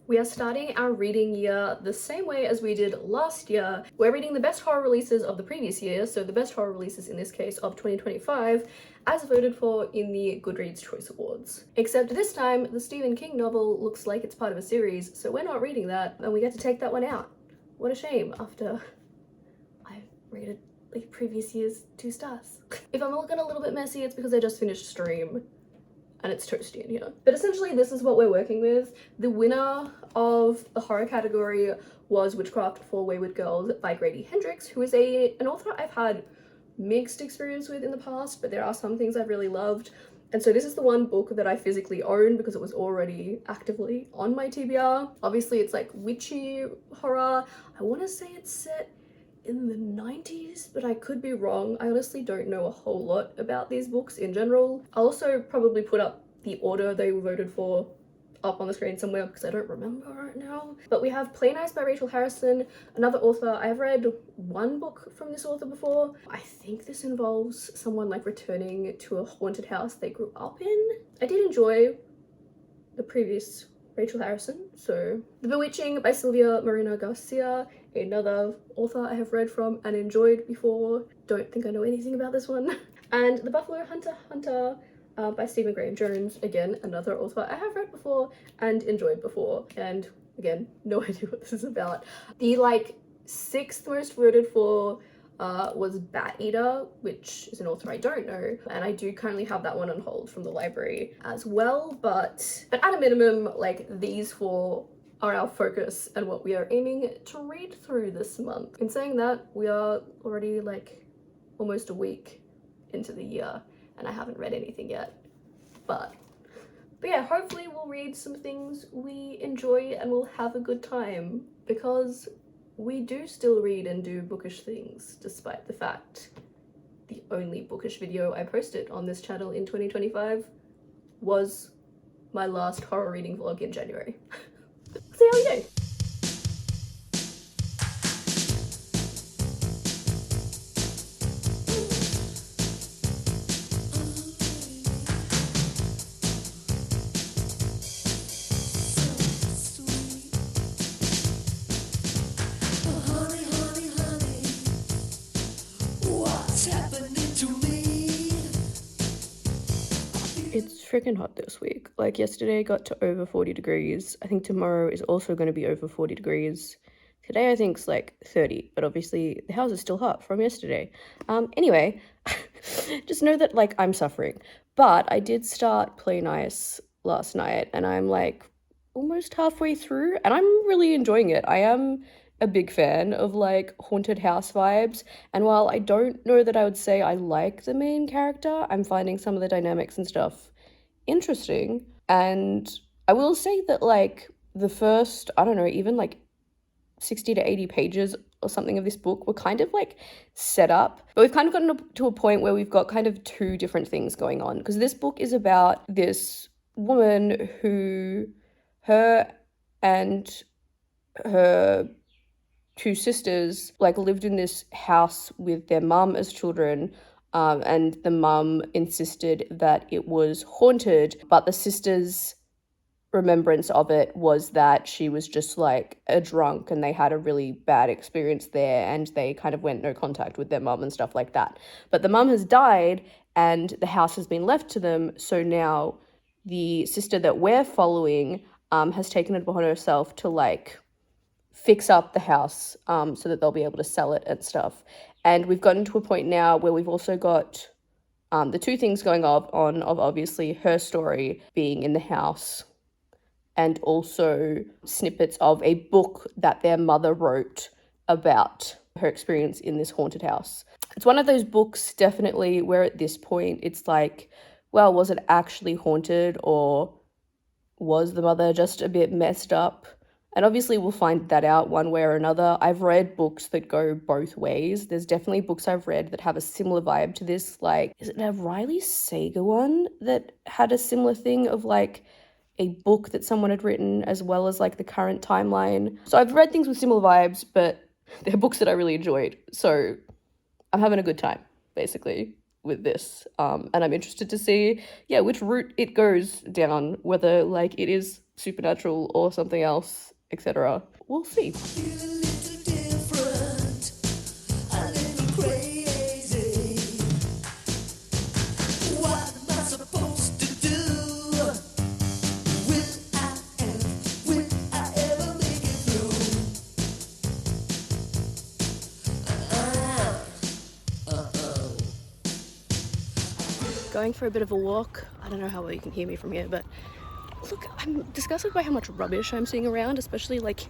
We are starting our reading year the same way as we did last year. We're reading the best horror releases of the previous year, so the best horror releases in this case of 2025, as voted for in the Goodreads Choice Awards. Except this time, the Stephen King novel looks like it's part of a series, so we're not reading that, and we get to take that one out. What a shame, after I rated the previous year's 2 stars. If I'm looking a little bit messy, it's because I just finished stream and it's toasty in here. But essentially this is what we're working with. The winner of the horror category was Witchcraft for Wayward Girls by Grady Hendrix, who is an author I've had mixed experience with in the past, but there are some things I've really loved. And so this is the one book that I physically own because it was already actively on my TBR. Obviously it's like witchy horror. I want to say it's set in the 90s, but I could be wrong. I honestly don't know a whole lot about these books in general. I'll also probably put up the order they were voted for up on the screen somewhere because I don't remember right now. But we have Play Nice by Rachel Harrison, another author. I have read one book from this author before. I think this involves someone like returning to a haunted house they grew up in. I did enjoy the previous Rachel Harrison. So The Bewitching by Sylvia Marina Garcia, another author I have read from and enjoyed before. Don't think I know anything about this one. And The Buffalo Hunter by Stephen Graham Jones, again another author I have read before and enjoyed before, and again no idea what this is about. The like 6th most voted for was Bat Eater, which is an author I don't know, and I do currently have that one on hold from the library as well, but at a minimum, like, these 4 are our focus and what we are aiming to read through this month. In saying that, we are already like almost a week into the year and I haven't read anything yet, but yeah, hopefully we'll read some things we enjoy and we'll have a good time, because we do still read and do bookish things, despite the fact the only bookish video I posted on this channel in 2025 was my last horror reading vlog in January. See how we go. It's freaking hot this week. Like, yesterday got to over 40 degrees. I think tomorrow is also going to be over 40 degrees. Today I think's like 30, but obviously the house is still hot from yesterday. Anyway, just know that like I'm suffering. But I did start Play Nice last night and I'm like almost halfway through and I'm really enjoying it. I am a big fan of like haunted house vibes, and while I don't know that I would say I like the main character, I'm finding some of the dynamics and stuff interesting. And I will say that like the first, I don't know, even like 60 to 80 pages or something of this book were kind of like set up, but we've kind of gotten to a point where we've got kind of 2 different things going on, because this book is about this woman who, her and her 2 sisters like lived in this house with their mum as children, and the mum insisted that it was haunted, but the sisters' remembrance of it was that she was just like a drunk and they had a really bad experience there and they kind of went no contact with their mum and stuff like that. But the mum has died and the house has been left to them, so now the sister that we're following has taken it upon herself to like fix up the house so that they'll be able to sell it and stuff. And we've gotten to a point now where we've also got the 2 things going on of obviously her story being in the house and also snippets of a book that their mother wrote about her experience in this haunted house. It's one of those books definitely where at this point it's like, well, was it actually haunted or was the mother just a bit messed up? And obviously we'll find that out one way or another. I've read books that go both ways. There's definitely books I've read that have a similar vibe to this. Like, is it a Riley Sager one that had a similar thing of like a book that someone had written as well as like the current timeline? So I've read things with similar vibes, but they're books that I really enjoyed. So I'm having a good time, basically, with this. And I'm interested to see, which route it goes down, whether like it is supernatural or something else, etc. We'll see. Going for a bit of a walk. I don't know how well you can hear me from here, but look, I'm disgusted by how much rubbish I'm seeing around, especially like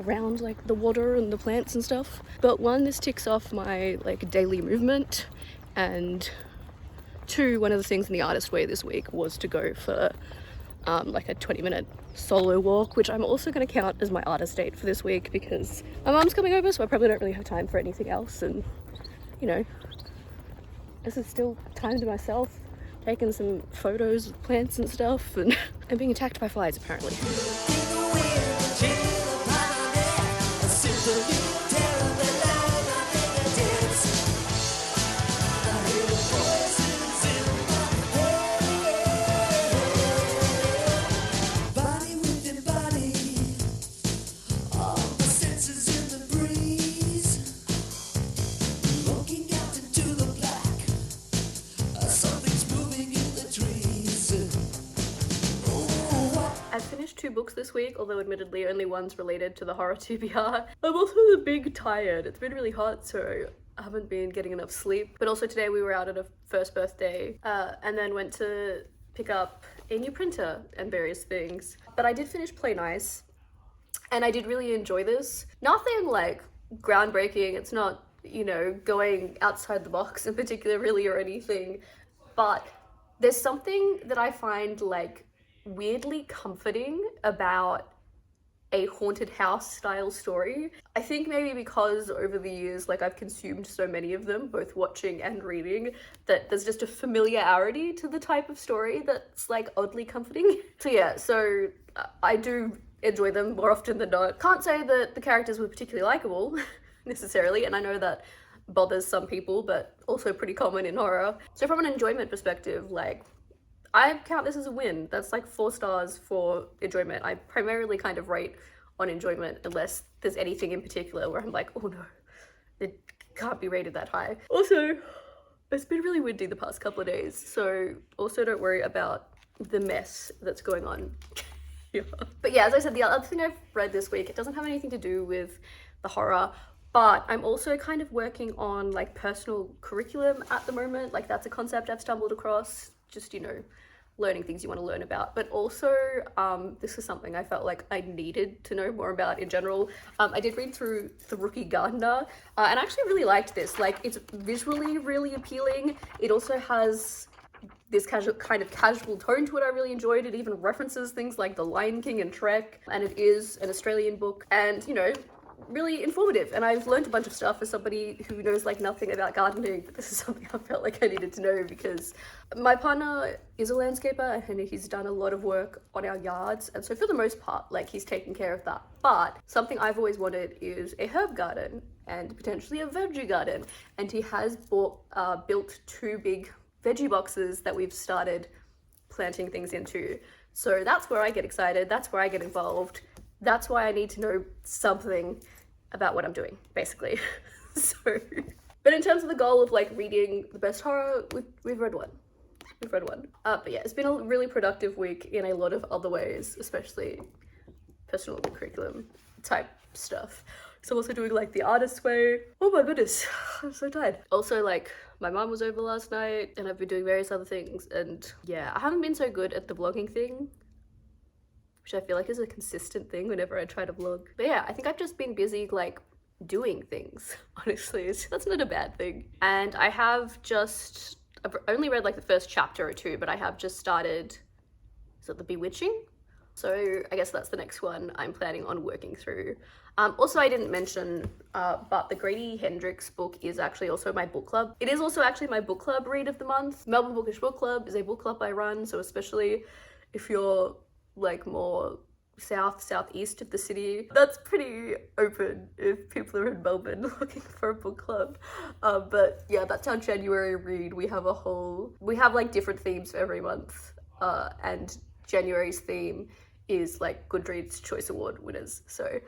around like the water and the plants and stuff. But one, this ticks off my like daily movement, and two, one of the things in the artist way this week was to go for like a 20-minute solo walk, which I'm also going to count as my artist date for this week because my mom's coming over, so I probably don't really have time for anything else. And you know, this is still time to myself, taking some photos of plants and stuff, and I'm being attacked by flies apparently. I've finished 2 books this week, although admittedly only one's related to the horror TBR. I'm also a big tired. It's been really hot, so I haven't been getting enough sleep. But also today we were out at a first birthday and then went to pick up a new printer and various things. But I did finish Play Nice, and I did really enjoy this. Nothing like groundbreaking. It's not, you know, going outside the box in particular really or anything, but there's something that I find like weirdly comforting about a haunted house style story. I think maybe because over the years, like I've consumed so many of them, both watching and reading, that there's just a familiarity to the type of story that's like oddly comforting. So yeah, so I do enjoy them more often than not. Can't say that the characters were particularly likable necessarily, and I know that bothers some people, but also pretty common in horror. So from an enjoyment perspective, like I count this as a win. That's like 4 stars for enjoyment. I primarily kind of rate on enjoyment unless there's anything in particular where I'm like, oh no, it can't be rated that high. Also, it's been really windy the past couple of days, so also don't worry about the mess that's going on. Yeah. But yeah, as I said, the other thing I've read this week, it doesn't have anything to do with the horror, but I'm also kind of working on like personal curriculum at the moment. Like that's a concept I've stumbled across, just, you know, learning things you want to learn about. But also, this is something I felt like I needed to know more about in general. I did read through The Rookie Gardener, and I actually really liked this. Like, it's visually really appealing. It also has this kind of casual tone to it I really enjoyed. It even references things like The Lion King and Shrek, and it is an Australian book, and, you know, really informative. And I've learned a bunch of stuff as somebody who knows like nothing about gardening, but this is something I felt like I needed to know because my partner is a landscaper and he's done a lot of work on our yards, and so for the most part like he's taken care of that. But something I've always wanted is a herb garden and potentially a veggie garden, and he has built 2 big veggie boxes that we've started planting things into. So that's where I get excited, that's where I get involved. That's why I need to know something about what I'm doing, basically. So, but in terms of the goal of like reading the best horror, we've read one. We've read one. But yeah, it's been a really productive week in a lot of other ways, especially personal curriculum type stuff. So I'm also doing like the artist way. Oh my goodness, I'm so tired. Also, like my mom was over last night and I've been doing various other things, and yeah, I haven't been so good at the vlogging thing, which I feel like is a consistent thing whenever I try to vlog. But yeah, I think I've just been busy like doing things, honestly. That's not a bad thing. And I've only read like the first chapter or 2, but I have just started, is it The Bewitching? So I guess that's the next one I'm planning on working through. Also, I didn't mention, but the Grady Hendrix book is actually also my book club. It is also actually my book club read of the month. Melbourne Bookish Book Club is a book club I run, so especially if you're like more southeast of the city, that's pretty open if people are in Melbourne looking for a book club. But yeah, that's our January read. We have like different themes for every month, and January's theme is like Goodreads Choice Award winners. So,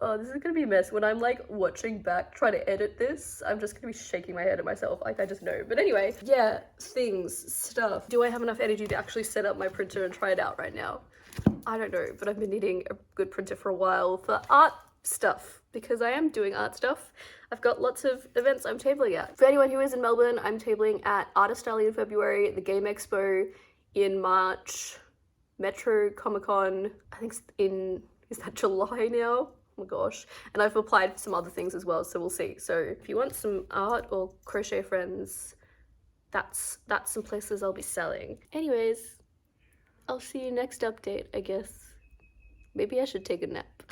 oh, this is gonna be a mess. When I'm like watching back, trying to edit this, I'm just gonna be shaking my head at myself. Like, I just know. But anyway, yeah, stuff. Do I have enough energy to actually set up my printer and try it out right now? I don't know, but I've been needing a good printer for a while for art stuff, because I am doing art stuff. I've got lots of events I'm tabling at. For anyone who is in Melbourne, I'm tabling at Artist Alley in February, the Game Expo in March, Metro Comic Con, I think is that July now? Oh my gosh. And I've applied for some other things as well, so we'll see. So if you want some art or crochet friends, that's some places I'll be selling. Anyways, I'll see you next update, I guess. Maybe I should take a nap.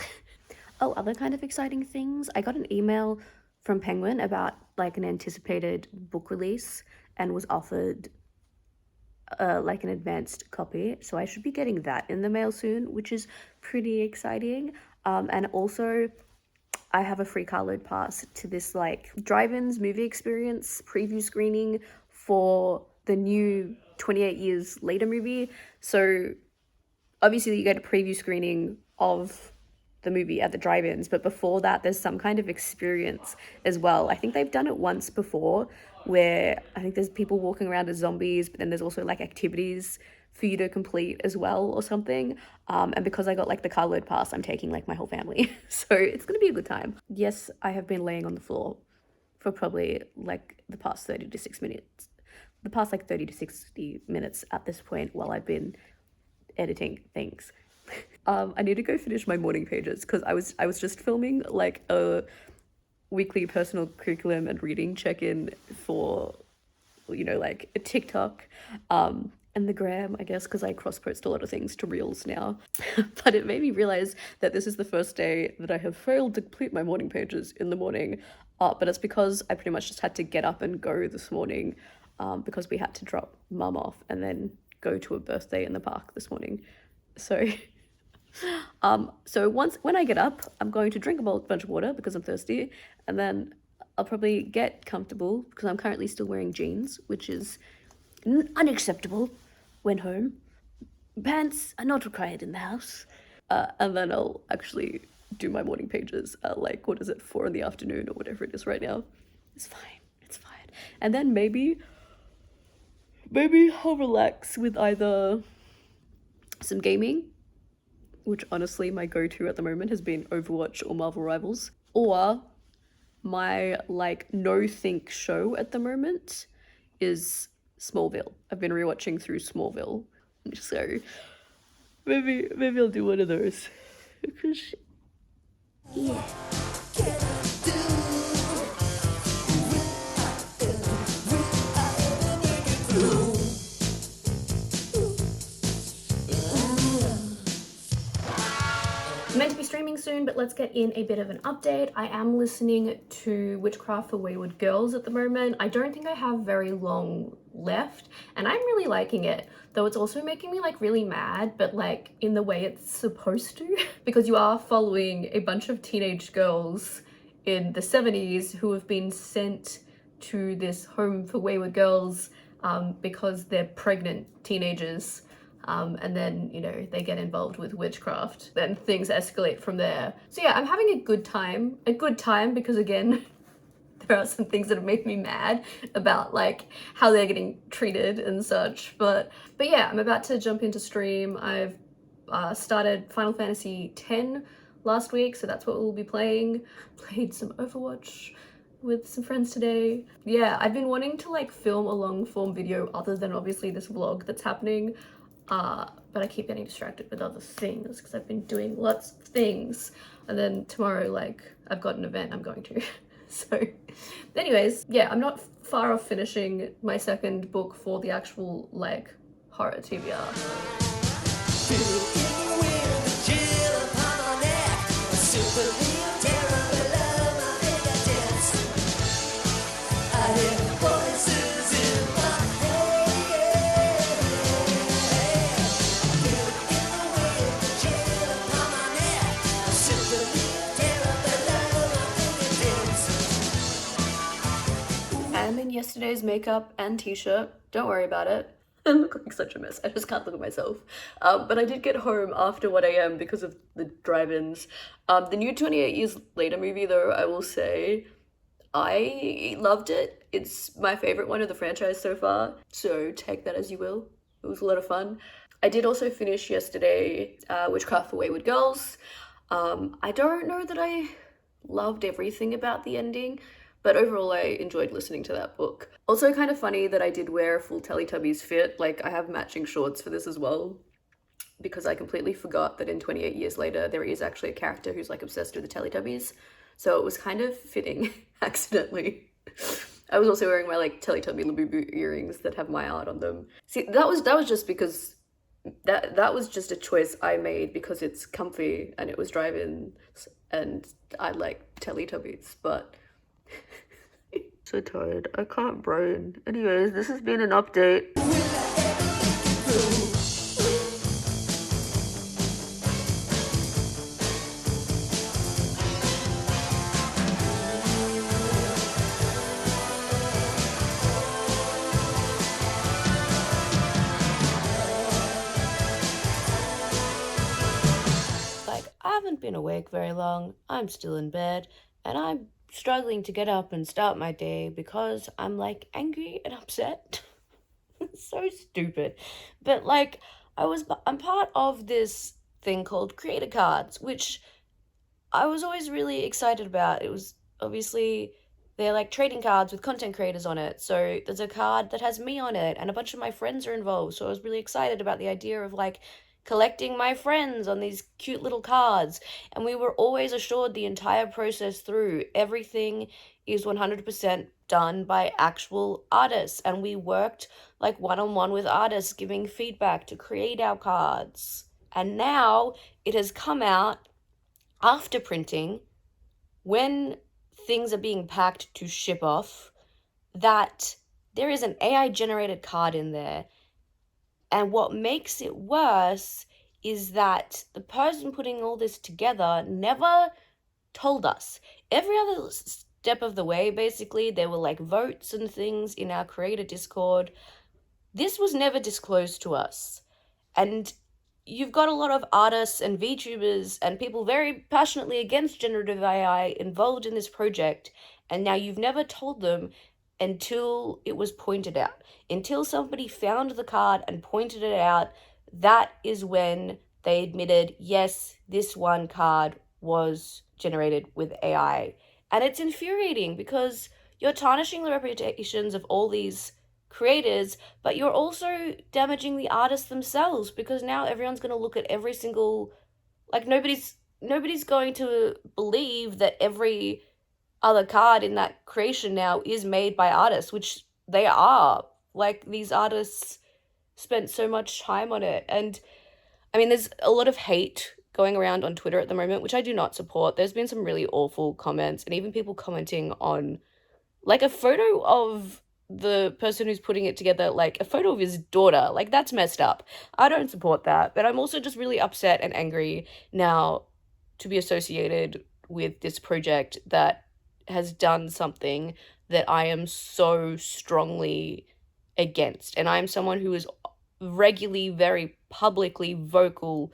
Oh, other kind of exciting things. I got an email from Penguin about like an anticipated book release and was offered like an advanced copy. So I should be getting that in the mail soon, which is pretty exciting. And also I have a free carload pass to this like drive-ins movie experience preview screening for the new 28 Years Later movie. So obviously you get a preview screening of the movie at the drive-ins, but before that there's some kind of experience as well. I think they've done it once before where I think there's people walking around as zombies, but then there's also like activities for you to complete as well or something. And because I got like the carload pass, I'm taking like my whole family. So it's gonna be a good time. Yes, I have been laying on the floor for probably like the past 30 to 60 minutes at this point while I've been editing things. I need to go finish my morning pages because I was just filming like a weekly personal curriculum and reading check-in for, you know, like a TikTok and the gram, I guess, because I cross-post a lot of things to Reels now. But it made me realize that this is the first day that I have failed to complete my morning pages in the morning. But it's because I pretty much just had to get up and go this morning because we had to drop mum off and then go to a birthday in the park this morning. So when I get up, I'm going to drink a bunch of water because I'm thirsty, and then I'll probably get comfortable because I'm currently still wearing jeans, which is unacceptable when home. Pants are not required in the house. And then I'll actually do my morning pages at like, 4 in the afternoon or whatever it is right now. It's fine. And then maybe I'll relax with either some gaming, which honestly my go-to at the moment has been Overwatch or Marvel Rivals, or my like no-think show at the moment is Smallville. I've been rewatching through Smallville, so maybe I'll do one of those. Because yeah. Meant to be streaming soon, but let's get in a bit of an update. I am listening to Witchcraft for Wayward Girls at the moment. I don't think I have very long left, and I'm really liking it, though it's also making me like really mad, but like in the way it's supposed to, because you are following a bunch of teenage girls in the 70s who have been sent to this home for wayward girls because they're pregnant teenagers. And then, you know, they get involved with witchcraft, then things escalate from there. So yeah, I'm having a good time because again, there are some things that have made me mad about like how they're getting treated and such, but yeah, I'm about to jump into stream. I've started Final Fantasy X last week, so that's what we'll be playing. Played some Overwatch with some friends today. Yeah, I've been wanting to like film a long form video other than obviously this vlog that's happening. But I keep getting distracted with other things because I've been doing lots of things, and then tomorrow like I've got an event I'm going to. So anyways, yeah, I'm not far off finishing my second book for the actual like horror TBR. I'm in yesterday's makeup and t-shirt. Don't worry about it. I look like such a mess. I just can't look at myself. But I did get home after 1 a.m. because of the drive-ins. The new 28 Years Later movie, though, I will say, I loved it. It's my favorite one of the franchise so far, so take that as you will. It was a lot of fun. I did also finish yesterday Witchcraft for Wayward Girls. I don't know that I loved everything about the ending, but overall I enjoyed listening to that book. Also kind of funny that I did wear a full Teletubbies fit. Like, I have matching shorts for this as well, because I completely forgot that in 28 Years Later there is actually a character who's like obsessed with the Teletubbies. So it was kind of fitting accidentally. I was also wearing my like Teletubby Labubu earrings that have my art on them. See, that was just because that was just a choice I made because it's comfy and it was drive-in and I like Teletubbies, but so tired. I can't brain. Anyways, this has been an update. I haven't been awake very long. I'm still in bed, and I'm struggling to get up and start my day because I'm like angry and upset. It's so stupid. But like, I'm part of this thing called creator cards, which I was always really excited about. It was obviously, they're like trading cards with content creators on it. So there's a card that has me on it, and a bunch of my friends are involved. So I was really excited about the idea of like collecting my friends on these cute little cards. And we were always assured the entire process through everything is 100% done by actual artists. And we worked like one-on-one with artists, giving feedback to create our cards. And now it has come out after printing, when things are being packed to ship off, that there is an AI generated card in there. And what makes it worse is that the person putting all this together never told us. Every other step of the way, basically, there were like votes and things in our creator Discord. This was never disclosed to us. And you've got a lot of artists and VTubers and people very passionately against generative AI involved in this project, and now you've never told them until it was pointed out. Until somebody found the card and pointed it out, that is when they admitted, yes, this one card was generated with AI. And it's infuriating because you're tarnishing the reputations of all these creators, but you're also damaging the artists themselves, because now everyone's going to look at every single, like, nobody's going to believe that every other card in that creation now is made by artists, which they are. Like, these artists spent so much time on it. And I mean, there's a lot of hate going around on Twitter at the moment, which I do not support. There's been some really awful comments, and even people commenting on like a photo of the person who's putting it together, like a photo of his daughter. Like, that's messed up. I don't support that. But I'm also just really upset and angry now to be associated with this project that has done something that I am so strongly against. And I'm someone who is regularly very publicly vocal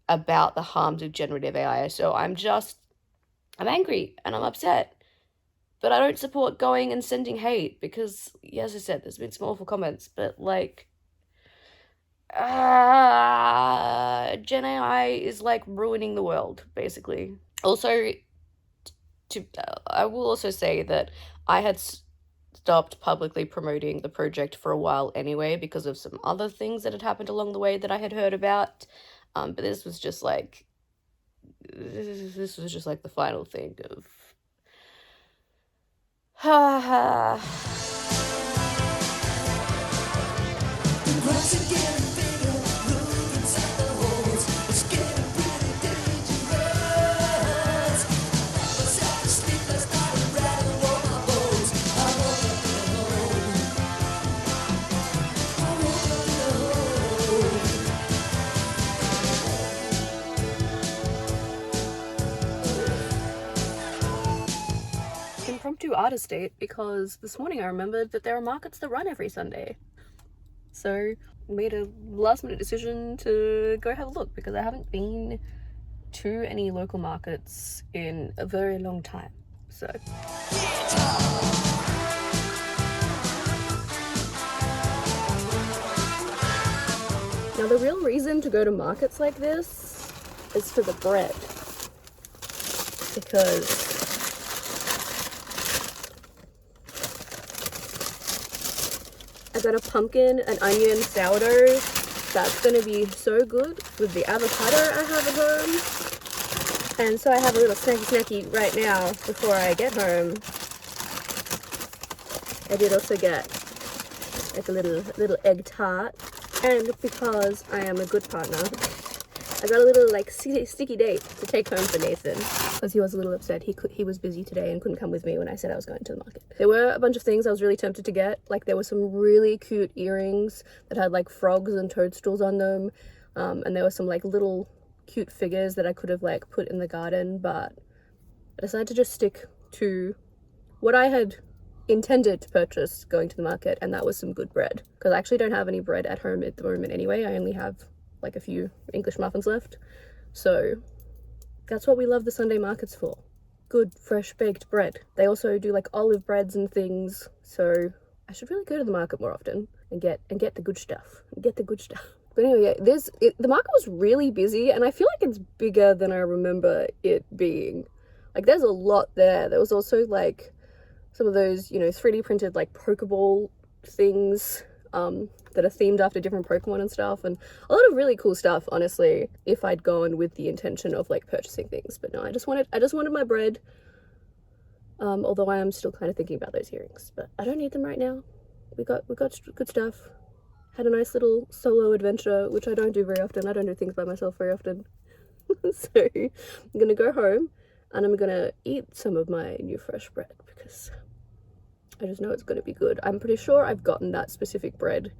about the harms of generative AI. So I'm angry and I'm upset. But I don't support going and sending hate because, as I said, there's been some awful comments, but like, Gen AI is like ruining the world, basically. Also, I will also say that I had stopped publicly promoting the project for a while anyway because of some other things that had happened along the way that I had heard about. But this was just like the final thing of impromptu artist date, because this morning I remembered that there are markets that run every Sunday. So made a last minute decision to go have a look because I haven't been to any local markets in a very long time. So now the real reason to go to markets like this is for the bread, because I got a pumpkin and onion sourdough that's gonna be so good with the avocado I have at home. And so I have a little snacky right now before I get home. I did also get like a little egg tart, and because I am a good partner, I got a little like sticky date to take home for Nathan, because he was a little upset. He was busy today and couldn't come with me when I said I was going to the market. There were a bunch of things I was really tempted to get. Like there were some really cute earrings that had like frogs and toadstools on them, and there were some like little cute figures that I could have like put in the garden, but I decided to just stick to what I had intended to purchase going to the market, and that was some good bread, because I actually don't have any bread at home at the moment anyway. I only have like a few English muffins left, so that's what we love the Sunday markets for. Good fresh baked bread. They also do like olive breads and things, so I should really go to the market more often and get the good stuff. But anyway, yeah, the market was really busy, and I feel like it's bigger than I remember it being. Like there's a lot there. There was also like some of those, you know, 3D printed like Pokeball things that are themed after different Pokemon and stuff, and a lot of really cool stuff, honestly, if I'd gone with the intention of like purchasing things. But no, I just wanted my bread, although I am still kind of thinking about those earrings, but I don't need them right now. We got good stuff. Had a nice little solo adventure, which I don't do very often. I don't do things by myself very often. So I'm gonna go home and I'm gonna eat some of my new fresh bread because I just know it's gonna be good. I'm pretty sure I've gotten that specific bread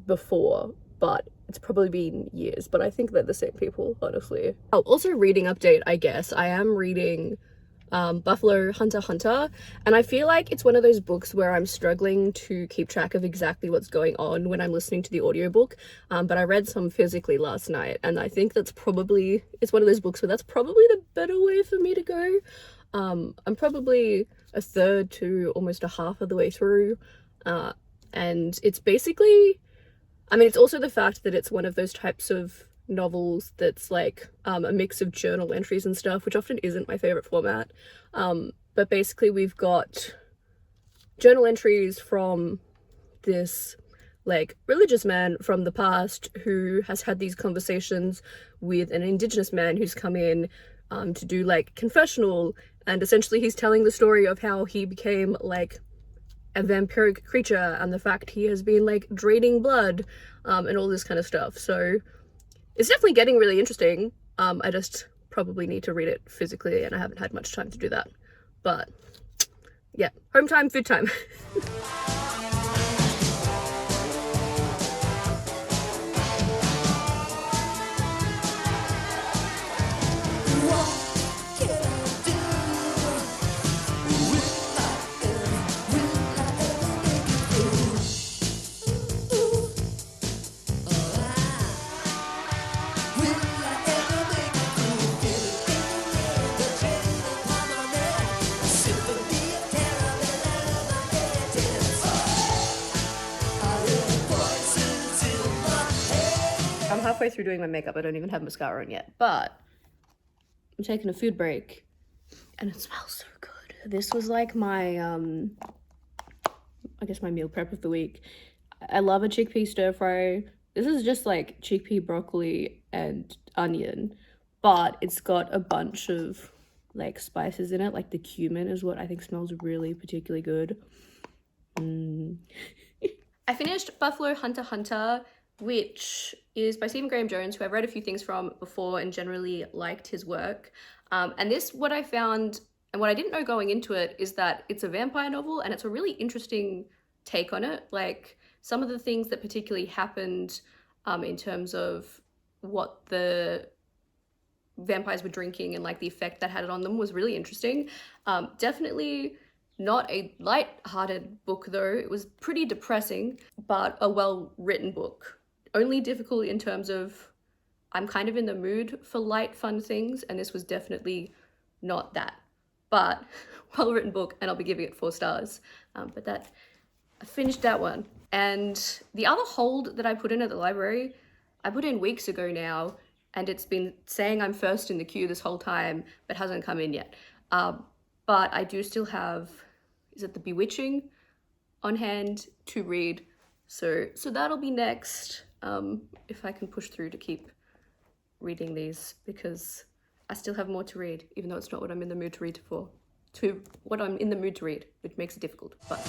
before, but it's probably been years, but I think they're the same people, honestly. Oh, also reading update, I guess. I am reading Buffalo Hunter Hunter, and I feel like it's one of those books where I'm struggling to keep track of exactly what's going on when I'm listening to the audiobook, but I read some physically last night, and I think it's one of those books where that's probably the better way for me to go. I'm probably a third to almost a half of the way through, and it's basically, I mean, it's also the fact that it's one of those types of novels that's like a mix of journal entries and stuff, which often isn't my favorite format. But basically we've got journal entries from this like religious man from the past who has had these conversations with an indigenous man who's come in to do like confessional, and essentially he's telling the story of how he became like a vampiric creature and the fact he has been like draining blood and all this kind of stuff. So it's definitely getting really interesting. I just probably need to read it physically, and I haven't had much time to do that. But yeah, home time, food time. I'm halfway through doing my makeup. I don't even have mascara on yet, but I'm taking a food break and it smells so good. This was like my, I guess my meal prep of the week. I love a chickpea stir fry. This is just like chickpea, broccoli, and onion, but it's got a bunch of like spices in it. Like the cumin is what I think smells really particularly good. I finished Buffalo Hunter Hunter, which is by Stephen Graham Jones, who I've read a few things from before and generally liked his work. And this, what I found, and what I didn't know going into it, is that it's a vampire novel and it's a really interesting take on it. Like some of the things that particularly happened in terms of what the vampires were drinking and like the effect that had on them was really interesting. Definitely Not a light-hearted book though, it was pretty depressing, but a well-written book. Only difficult in terms of I'm kind of in the mood for light, fun things, and this was definitely not that. But well-written book, and I'll be giving it 4 stars. But that, I finished that one. And the other hold that I put in at the library, I put in weeks ago now, and it's been saying I'm first in the queue this whole time, but hasn't come in yet. But I do still have, is it The Bewitching on hand to read? So that'll be next, if I can push through to keep reading these, because I still have more to read, even though it's not what I'm in the mood to read for. To what I'm in the mood to read, which makes it difficult, but.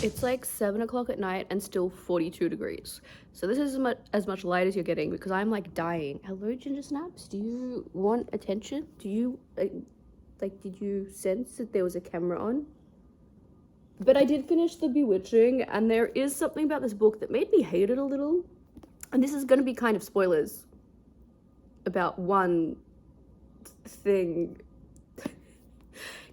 It's like 7 o'clock at night and still 42 degrees. So this is as much light as you're getting, because I'm like dying. Hello, Ginger Snaps. Do you want attention? Do you, did you sense that there was a camera on? But I did finish The Bewitching, and there is something about this book that made me hate it a little. And this is going to be kind of spoilers about one thing.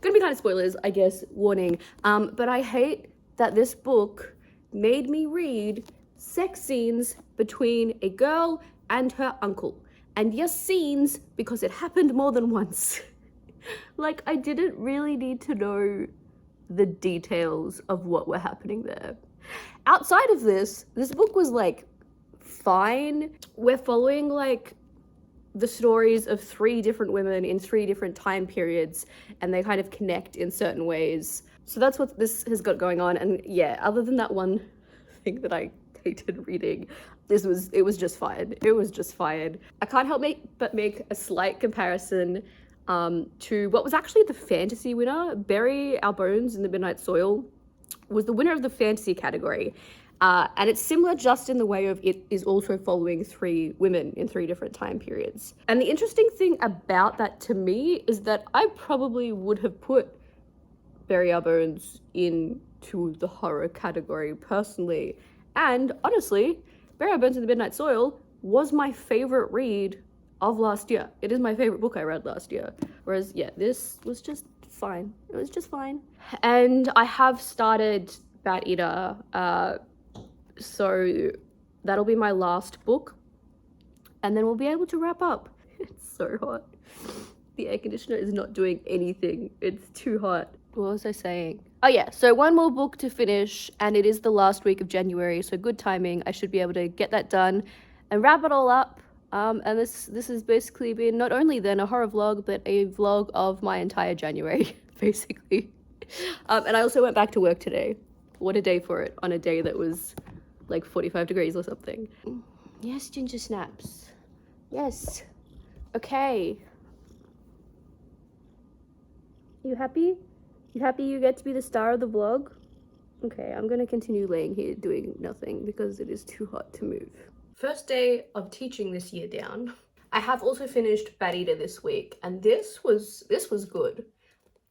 Gonna be kind of spoilers, I guess, warning. But I hate that this book made me read sex scenes between a girl and her uncle. And yes, scenes, because it happened more than once. Like, I didn't really need to know the details of what were happening there. Outside of this book was like fine. We're following like the stories of 3 different women in 3 different time periods, and they kind of connect in certain ways. So that's what this has got going on. And yeah, other than that one thing that I hated reading, it was just fine. It was just fine. I can't help but make a slight comparison to what was actually the fantasy winner. Bury Our Bones in the Midnight Soil was the winner of the fantasy category. And it's similar just in the way of it is also following 3 women in 3 different time periods. And the interesting thing about that to me is that I probably would have put Bury Our Bones into the horror category personally. And honestly, Bury Our Bones in the Midnight Soil was my favorite read of last year. It is my favorite book I read last year. Whereas, yeah, this was just fine. It was just fine. And I have started Bat Eater, so that'll be my last book. And then we'll be able to wrap up. It's so hot. The air conditioner is not doing anything. It's too hot. What was I saying? Oh yeah, so 1 more book to finish, and it is the last week of January, so good timing. I should be able to get that done and wrap it all up. And this has basically been not only then a horror vlog, but a vlog of my entire January, basically. And I also went back to work today. What a day for it, on a day that was like 45 degrees or something. Yes, Ginger Snaps. Yes. Okay. You happy? You happy you get to be the star of the vlog? Okay, I'm gonna continue laying here doing nothing because it is too hot to move. First day of teaching this year down. I have also finished Bat Eater this week, and this was good.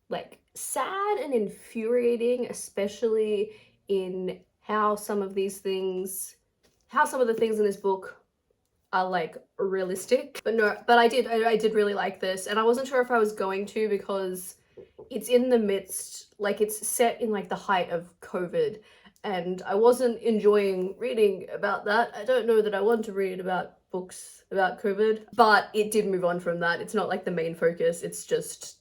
Like, sad and infuriating, especially in how some of the things in this book are like realistic. But I did really like this, and I wasn't sure if I was going to, because it's in the midst, like it's set in like the height of COVID, and I wasn't enjoying reading about that. I don't know that I want to read about books about COVID, but it did move on from that. It's not like the main focus, it's just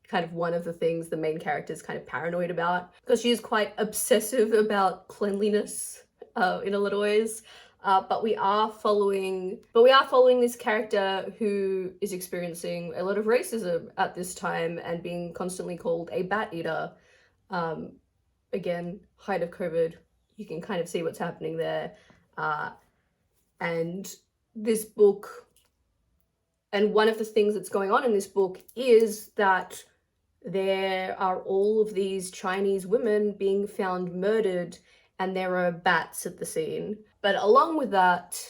kind of one of the things the main character is kind of paranoid about, because she is quite obsessive about cleanliness in a lot of ways. But we are following this character who is experiencing a lot of racism at this time and being constantly called a bat eater. Again, height of COVID, you can kind of see what's happening there. And this book, and one of the things that's going on in this book is that there are all of these Chinese women being found murdered, and there are bats at the scene. But along with that,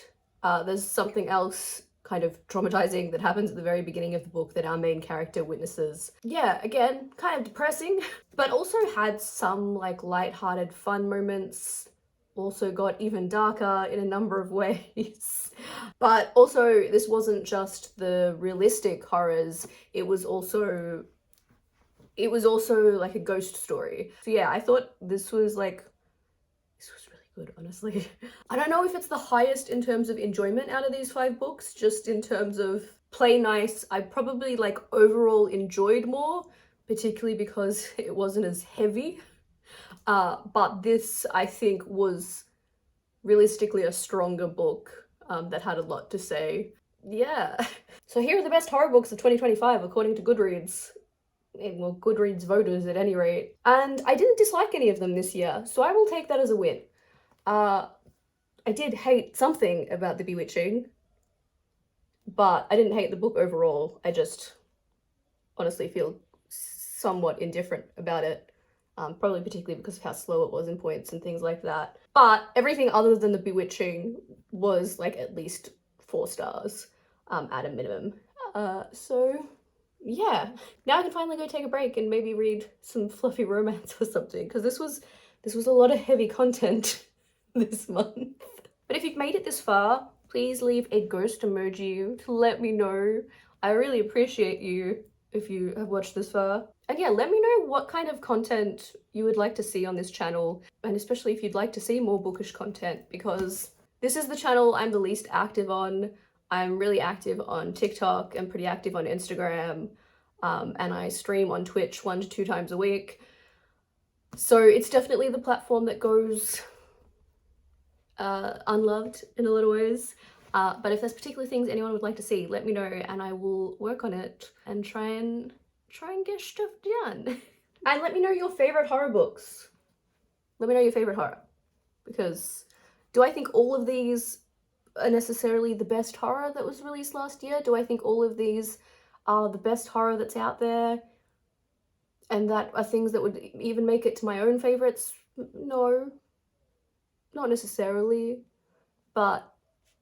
there's something else kind of traumatizing that happens at the very beginning of the book that our main character witnesses. Yeah, again, kind of depressing, but also had some like light-hearted fun moments. Also got even darker in a number of ways. But also, this wasn't just the realistic horrors, it was also like a ghost story. So yeah, I thought this was really good, honestly. I don't know if it's the highest in terms of enjoyment out of these 5 books, just in terms of play nice. I probably like overall enjoyed more, particularly because it wasn't as heavy. But this, I think, was realistically a stronger book that had a lot to say. Yeah. So here are the best horror books of 2025 according to Goodreads. Well, Goodreads voters at any rate. And I didn't dislike any of them this year, so I will take that as a win. I did hate something about The Bewitching, but I didn't hate the book overall. I just honestly feel somewhat indifferent about it. Probably particularly because of how slow it was in points and things like that. But everything other than The Bewitching was like at least 4 stars at a minimum. So yeah, now I can finally go take a break and maybe read some fluffy romance or something, because this was a lot of heavy content this month. But if you've made it this far, please leave a ghost emoji to let me know. I really appreciate you if you have watched this far. And yeah, let me know what kind of content you would like to see on this channel, and especially if you'd like to see more bookish content, because this is the channel I'm the least active on. I'm really active on TikTok, I'm pretty active on Instagram, and I stream on Twitch 1 to 2 times a week. So it's definitely the platform that goes unloved in a lot of ways. But if there's particular things anyone would like to see, let me know and I will work on it and try and get stuff done. And let me know your favorite horror books. Let me know your favorite horror, because do I think all of these are necessarily the best horror that was released last year? Do I think all of these are the best horror that's out there and that are things that would even make it to my own favorites? No, not necessarily. But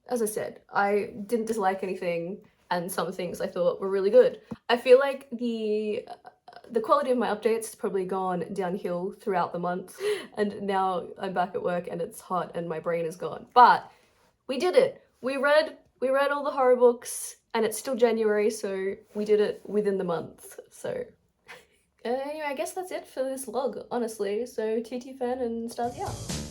as I said, I didn't dislike anything, and some things I thought were really good. I feel like the quality of my updates has probably gone downhill throughout the month, and now I'm back at work and it's hot and my brain is gone. But we did it. We read all the horror books, and it's still January, so we did it within the month. So anyway, I guess that's it for this vlog, honestly. So TT fan and stars out.